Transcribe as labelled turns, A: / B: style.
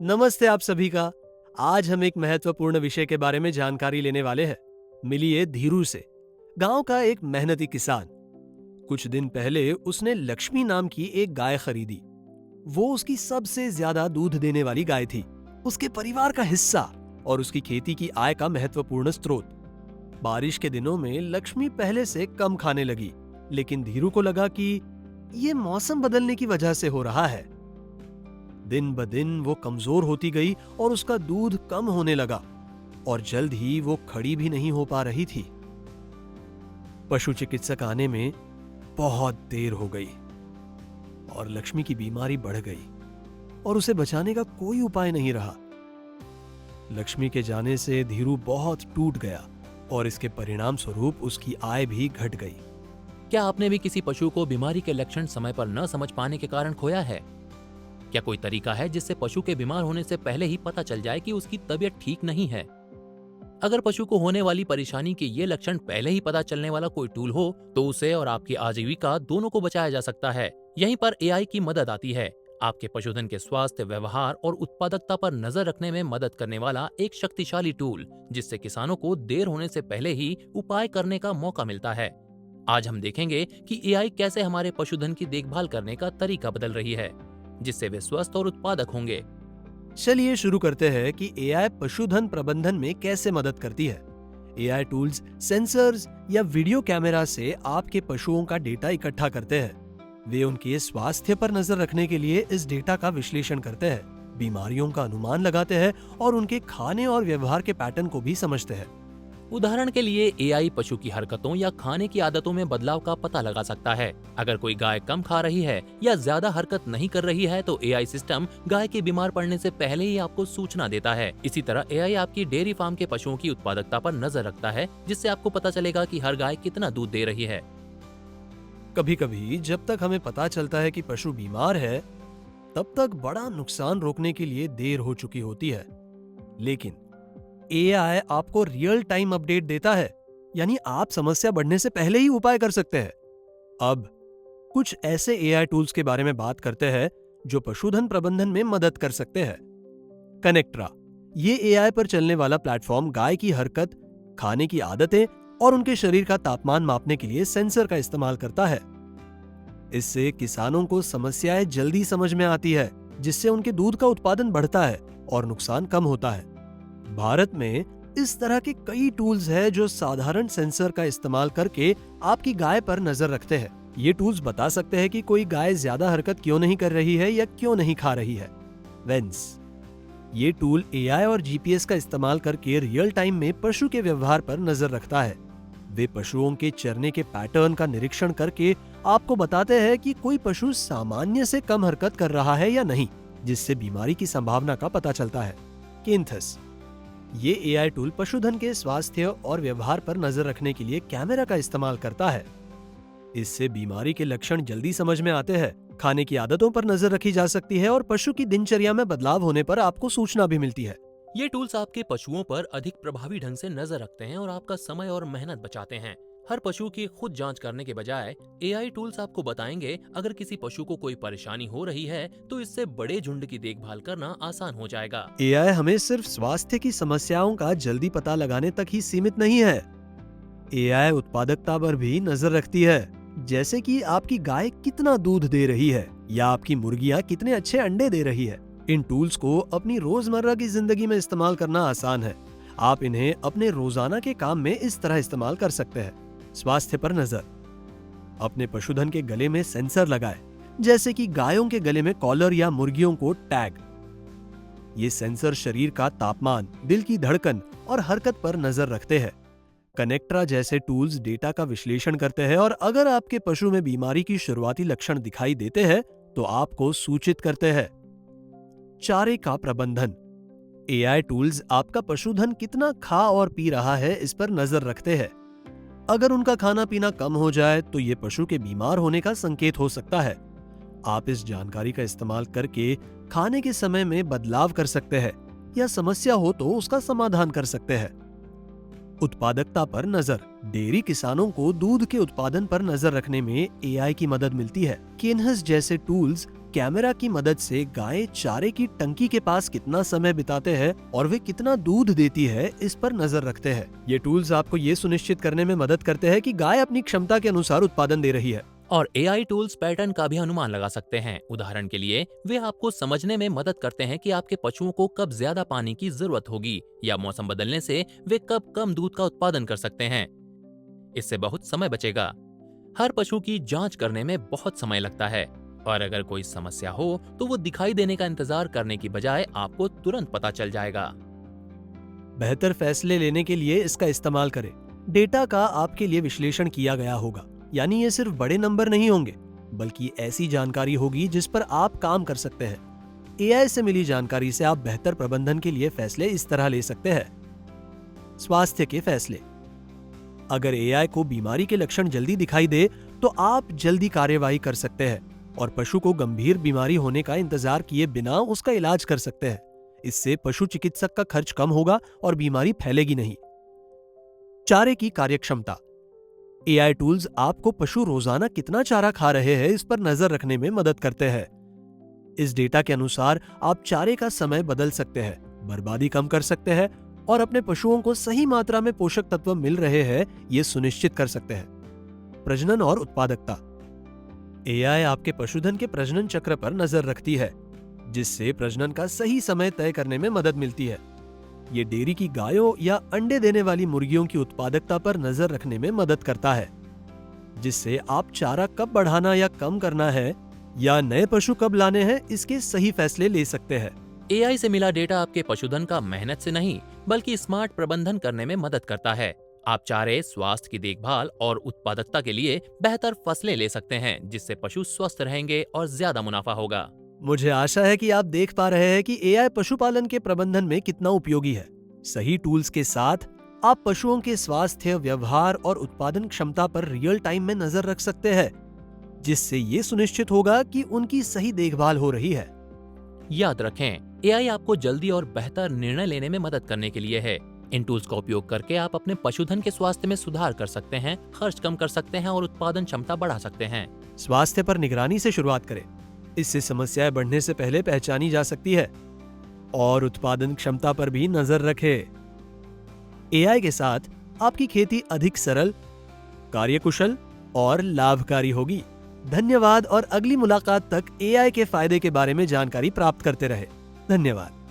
A: नमस्ते आप सभी का। आज हम एक महत्वपूर्ण विषय के बारे में जानकारी लेने वाले हैं। मिलिए धीरू से। गांव का एक मेहनती किसान। कुछ दिन पहले उसने लक्ष्मी नाम की एक गाय खरीदी। वो उसकी सबसे ज्यादा दूध देने वाली गाय थी, उसके परिवार का हिस्सा और उसकी खेती की आय का महत्वपूर्ण स्रोत। बारिश के दिनों में लक्ष्मी पहले से कम खाने लगी, लेकिन धीरू को लगा कि ये मौसम बदलने की वजह से हो रहा है। दिन ब दिन वो कमजोर होती गई और उसका दूध कम होने लगा और जल्द ही वो खड़ी भी नहीं हो पा रही थी। पशु चिकित्सक आने में बहुत देर हो गई और लक्ष्मी की बीमारी बढ़ गई और उसे बचाने का कोई उपाय नहीं रहा। लक्ष्मी के जाने से धीरू बहुत टूट गया और इसके परिणाम स्वरूप उसकी आय भी घट गई।
B: क्या आपने भी किसी पशु को बीमारी के लक्षण समय पर न समझ पाने के कारण खोया है? क्या कोई तरीका है जिससे पशु के बीमार होने से पहले ही पता चल जाए कि उसकी तबीयत ठीक नहीं है? अगर पशु को होने वाली परेशानी के ये लक्षण पहले ही पता चलने वाला कोई टूल हो तो उसे और आपकी आजीविका दोनों को बचाया जा सकता है। यहीं पर एआई की मदद आती है। आपके पशुधन के स्वास्थ्य, व्यवहार और उत्पादकता पर नजर रखने में मदद करने वाला एक शक्तिशाली टूल, जिससे किसानों को देर होने से पहले ही उपाय करने का मौका मिलता है। आज हम देखेंगे कि एआई कैसे हमारे पशुधन की देखभाल करने का तरीका बदल रही है, जिससे वे स्वस्थ और उत्पादक होंगे।
A: चलिए शुरू करते हैं कि एआई पशुधन प्रबंधन में कैसे मदद करती है। एआई टूल्स सेंसर्स या वीडियो कैमरा से आपके पशुओं का डेटा इकट्ठा करते हैं। वे उनके स्वास्थ्य पर नजर रखने के लिए इस डेटा का विश्लेषण करते हैं, बीमारियों का अनुमान लगाते हैं और उनके खाने और व्यवहार के पैटर्न को भी समझते हैं।
B: उदाहरण के लिए एआई पशु की हरकतों या खाने की आदतों में बदलाव का पता लगा सकता है। अगर कोई गाय कम खा रही है या ज्यादा हरकत नहीं कर रही है तो एआई सिस्टम गाय के बीमार पड़ने से पहले ही आपको सूचना देता है। इसी तरह एआई आपकी डेयरी फार्म के पशुओं की उत्पादकता पर नजर रखता है, जिससे आपको पता चलेगा कि हर गाय कितना दूध दे रही है।
A: कभी कभी जब तक हमें पता चलता है कि पशु बीमार है, तब तक बड़ा नुकसान रोकने के लिए देर हो चुकी होती है। लेकिन एआई आपको रियल टाइम अपडेट देता है, यानी आप समस्या बढ़ने से पहले ही उपाय कर सकते हैं। अब कुछ ऐसे एआई टूल्स के बारे में बात करते हैं जो पशुधन प्रबंधन में मदद कर सकते हैं। कनेक्ट्रा, ये एआई पर चलने वाला प्लेटफॉर्म गाय की हरकत, खाने की आदतें और उनके शरीर का तापमान मापने के लिए सेंसर का इस्तेमाल करता है। इससे किसानों को समस्याएं जल्दी समझ में आती है, जिससे उनके दूध का उत्पादन बढ़ता है और नुकसान कम होता है। भारत में इस तरह के कई टूल्स हैं जो साधारण सेंसर का इस्तेमाल करके आपकी गाय पर नजर रखते हैं। ये टूल्स बता सकते हैं कि कोई गाय ज्यादा हरकत क्यों नहीं कर रही है या क्यों नहीं खा रही है। वेंस, ये टूल एआई और जीपीएस का इस्तेमाल करके रियल टाइम में पशु के व्यवहार पर नजर रखता है। वे पशुओं के चरने के पैटर्न का निरीक्षण करके आपको बताते हैं कि कोई पशु सामान्य से कम हरकत कर रहा है या नहीं, जिससे बीमारी की संभावना का पता चलता है। किंथस, ये एआई टूल पशुधन के स्वास्थ्य और व्यवहार पर नजर रखने के लिए कैमरा का इस्तेमाल करता है। इससे बीमारी के लक्षण जल्दी समझ में आते हैं, खाने की आदतों पर नजर रखी जा सकती है और पशु की दिनचर्या में बदलाव होने पर आपको सूचना भी मिलती है।
B: ये टूल्स आपके पशुओं पर अधिक प्रभावी ढंग से नजर रखते हैं और आपका समय और मेहनत बचाते हैं। हर पशु की खुद जांच करने के बजाय एआई टूल्स आपको बताएंगे अगर किसी पशु को कोई परेशानी हो रही है तो इससे बड़े झुंड की देखभाल करना आसान हो जाएगा।
A: एआई हमें सिर्फ स्वास्थ्य की समस्याओं का जल्दी पता लगाने तक ही सीमित नहीं है। एआई उत्पादकता पर भी नजर रखती है, जैसे कि आपकी गाय कितना दूध दे रही है या आपकी मुर्गियां कितने अच्छे अंडे दे रही है। इन टूल्स को अपनी रोजमर्रा की जिंदगी में इस्तेमाल करना आसान है। आप इन्हें अपने रोजाना के काम में इस तरह इस्तेमाल कर सकते हैं। स्वास्थ्य पर नजर, अपने पशुधन के गले में सेंसर लगाएं, जैसे कि गायों के गले में कॉलर या मुर्गियों को टैग। ये सेंसर शरीर का तापमान, दिल की धड़कन और हरकत पर नजर रखते हैं। कनेक्ट्रा जैसे टूल्स डेटा का विश्लेषण करते हैं और अगर आपके पशु में बीमारी की शुरुआती लक्षण दिखाई देते हैं तो आपको सूचित करते हैं। चारे का प्रबंधन, एआई टूल्स आपका पशुधन कितना खा और पी रहा है इस पर नजर रखते हैं। अगर उनका खाना पीना कम हो जाए तो ये पशु के बीमार होने का संकेत हो सकता है। आप इस जानकारी का इस्तेमाल करके खाने के समय में बदलाव कर सकते हैं या समस्या हो तो उसका समाधान कर सकते हैं। उत्पादकता पर नजर, डेयरी किसानों को दूध के उत्पादन पर नजर रखने में एआई की मदद मिलती है। केनहस जैसे टूल्स कैमरा की मदद से गायें चारे की टंकी के पास कितना समय बिताते हैं और वे कितना दूध देती है, इस पर नजर रखते हैं। ये टूल्स आपको ये सुनिश्चित करने में मदद करते हैं कि गाय अपनी क्षमता के अनुसार उत्पादन दे रही है।
B: और एआई टूल्स पैटर्न का भी अनुमान लगा सकते हैं। उदाहरण के लिए वे आपको समझने में मदद करते हैं कि आपके पशुओं को कब ज्यादा पानी की जरूरत होगी या मौसम बदलने से वे कब कम दूध का उत्पादन कर सकते हैं। इससे बहुत समय बचेगा। हर पशु की जांच करने में बहुत समय लगता है और अगर कोई समस्या हो तो वो दिखाई देने का इंतजार करने की बजाय आपको तुरंत पता चल जाएगा।
A: बेहतर फैसले लेने के लिए इसका इस्तेमाल करें। डेटा का आपके लिए विश्लेषण किया गया होगा, यानी ये सिर्फ बड़े नंबर नहीं होंगे बल्कि ऐसी जानकारी होगी जिस पर आप काम कर सकते हैं। एआई से मिली जानकारी से आप बेहतर प्रबंधन के लिए फैसले इस तरह ले सकते हैं। स्वास्थ्य के फैसले। अगर एआई को बीमारी के लक्षण जल्दी दिखाई दे तो आप जल्दी कार्यवाही कर सकते हैं और पशु को गंभीर बीमारी होने का इंतजार किए बिना उसका इलाज कर सकते हैं। इससे पशु चिकित्सक का खर्च कम होगा और बीमारी फैलेगी नहीं। चारे की कार्यक्षमता। एआई टूल्स आपको पशु रोजाना कितना चारा खा रहे हैं इस पर नजर रखने में मदद करते हैं। इस डेटा के अनुसार आप चारे का समय बदल सकते हैं, बर्बादी कम कर सकते हैं और अपने पशुओं को सही मात्रा में पोषक तत्व मिल रहे हैं ये सुनिश्चित कर सकते हैं। प्रजनन और उत्पादकता। एआई आपके पशुधन के प्रजनन चक्र पर नजर रखती है, जिससे प्रजनन का सही समय तय करने में मदद मिलती है। ये डेयरी की गायों या अंडे देने वाली मुर्गियों की उत्पादकता पर नजर रखने में मदद करता है, जिससे आप चारा कब बढ़ाना या कम करना है या नए पशु कब लाने हैं इसके सही फैसले ले सकते हैं।
B: एआई से मिला डेटा आपके पशुधन का मेहनत से नहीं बल्कि स्मार्ट प्रबंधन करने में मदद करता है। आप चारे, स्वास्थ्य की देखभाल और उत्पादकता के लिए बेहतर फसलें ले सकते हैं, जिससे पशु स्वस्थ रहेंगे और ज्यादा मुनाफा होगा।
A: मुझे आशा है कि आप देख पा रहे हैं कि एआई पशुपालन के प्रबंधन में कितना उपयोगी है। सही टूल्स के साथ आप पशुओं के स्वास्थ्य, व्यवहार और उत्पादन क्षमता पर रियल टाइम में नजर रख सकते हैं, जिससे ये सुनिश्चित होगा कि उनकी सही देखभाल हो रही है।
B: याद रखें, एआई आपको जल्दी और बेहतर निर्णय लेने में मदद करने के लिए है। इन टूल्स का उपयोग करके आप अपने पशुधन के स्वास्थ्य में सुधार कर सकते हैं, खर्च कम कर सकते हैं और उत्पादन क्षमता बढ़ा सकते हैं।
A: स्वास्थ्य पर निगरानी से शुरुआत करें, इससे समस्याएं बढ़ने से पहले पहचानी जा सकती है। और उत्पादन क्षमता पर भी नजर रखें। एआई के साथ आपकी खेती अधिक सरल, कार्यकुशल और लाभकारी होगी। धन्यवाद और अगली मुलाकात तक एआई के फायदे के बारे में जानकारी प्राप्त करते रहे। धन्यवाद।